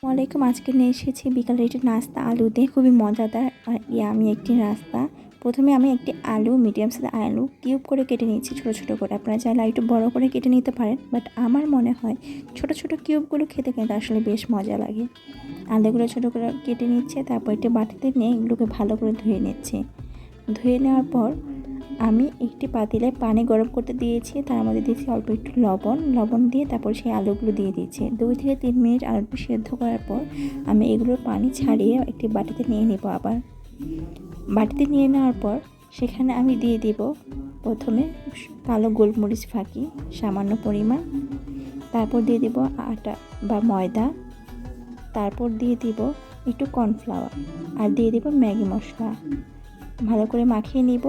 ওয়ালাইকুম। আজকে নিয়ে এসেছি বিকালের একটি নাস্তা আলু দিয়ে, খুবই মজাদার আর ইয়ামি একটি নাস্তা। প্রথমে আমি একটি আলু, মিডিয়াম সাইজের আলু কিউব করে কেটে নিয়েছি, ছোটো ছোটো করে। আপনারা চাইলে একটু বড় করে কেটে নিতে পারেন, বাট আমার মনে হয় ছোটো ছোটো কিউবগুলো খেতে কিন্তু আসলে বেশ মজা লাগে। আলুগুলো ছোটো করে কেটে নিচ্ছে, তারপর একটি বাটিতে নিয়ে এগুলোকে ভালো করে ধুয়ে নিচ্ছি। ধুয়ে নেওয়ার পর আমি একটি পাতিলে পানি গরম করতে দিয়েছি, তার মধ্যে দিয়েছি অল্প একটু লবণ দিয়ে তারপর সেই আলুগুলো দিয়ে দিয়েছি। 2 থেকে 3 মিনিট আলুটি সেদ্ধ করার পর আমি এগুলোর পানি ছাড়িয়ে একটি বাটিতে নিয়ে নেব। আবার বাটিতে নিয়ে নেওয়ার পর সেখানে আমি দিয়ে দিব প্রথমে কালো গোলমরিচ ফাঁকি সামান্য পরিমাণ, তারপর দিয়ে দিব আটা বা ময়দা, তারপর দিয়ে দিব একটু কর্নফ্লাওয়ার আর দিয়ে দিব ম্যাগি মশলা। ভালো করে মাখিয়ে নিব।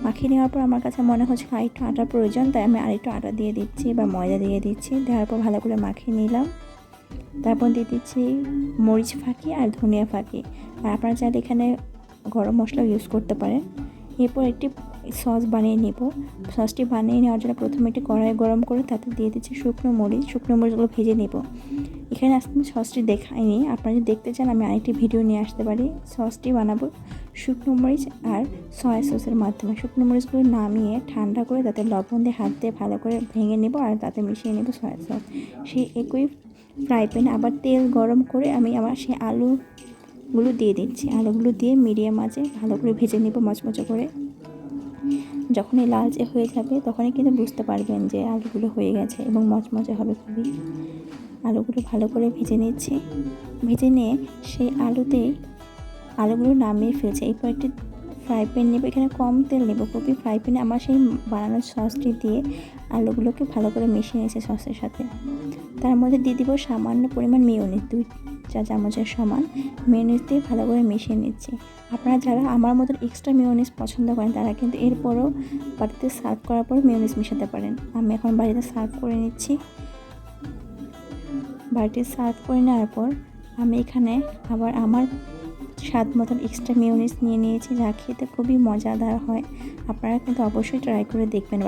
মাখিয়ে নেওয়ার পর আমার কাছে মনে হচ্ছে আরেকটু আটার প্রয়োজন, তাই আমি আরেকটু আটা দিয়ে দিচ্ছি বা ময়দা দিয়ে দিচ্ছি। দেওয়ার পর ভালো করে মাখিয়ে নিলাম। তারপর দিয়ে দিচ্ছি মরিচ ফাঁকি আর ধনিয়া ফাঁকি, আর আপনারা চাইলে এখানে গরম মশলা ইউজ করতে পারেন। এরপর একটি সস বানিয়ে নিব। সসটি বানিয়ে নেওয়ার জন্য প্রথমে একটি কড়াই গরম করে তাতে দিয়ে দিচ্ছি শুকনো মরিচগুলো ভেজে নেব। এখানে আজকে আমি সসটি দেখাইনি, আপনারা যদি দেখতে চান আমি আরেকটি ভিডিও নিয়ে আসতে পারি। সসটি বানাবো শুকনো মরিচ আর সয়া সসের মাধ্যমে। শুকনো মরিচগুলো নামিয়ে ঠান্ডা করে তাতে লবণ দিয়ে হাত দিয়ে ভালো করে ভেঙে নেব আর তাতে মিশিয়ে নেব সয়া সস। সেই একই ফ্রাই প্যানে আবার তেল গরম করে আমি আবার সেই আলুগুলো দিয়ে দিচ্ছি। আলুগুলো দিয়ে মিডিয়াম আঁচে ভালো করে ভেজে নেব মচমচে করে। যখনই লালচে হয়ে যাবে তখনই কিন্তু বুঝতে পারবেন যে আলুগুলো হয়ে গেছে এবং মচমচে হবে খুবই। আলুগুলো ভালো করে ভেজে নিচ্ছি। ভেজে নিয়ে সেই আলুগুলো নামিয়ে ফেলছি। এরপর একটি ফ্রাই প্যান নেব, এখানে কম তেল নেব খুবই। ফ্রাই প্যানে আমার সেই বানানোর সসটি দিয়ে আলুগুলোকে ভালো করে মিশিয়ে নিয়েছি সসের সাথে। তার মধ্যে দিয়ে দিব সামান্য পরিমাণ মেয়োনিজ, 2 চা চামচের সমান মেয়োনিজ দিয়ে ভালো করে মিশিয়ে নিচ্ছি। আপনারা যারা আমার মতন এক্সট্রা মেয়োনিজ পছন্দ করেন তারা কিন্তু এরপরও বাড়িতে সার্ভ করার পর মেয়োনিজ মেশাতে পারেন। আমি এখন বাড়িতে সার্ভ করে নিচ্ছি। বাড়িতে সার্ভ করে নেওয়ার পর আমি এখানে আবার আমার স্বাদ মতন এক্সট্রা মেয়োনিজ নিয়ে নিয়েছি, যা খেতে খুবই মজাদার হয়। আপনারা কিন্তু অবশ্যই ট্রাই করে দেখবেন।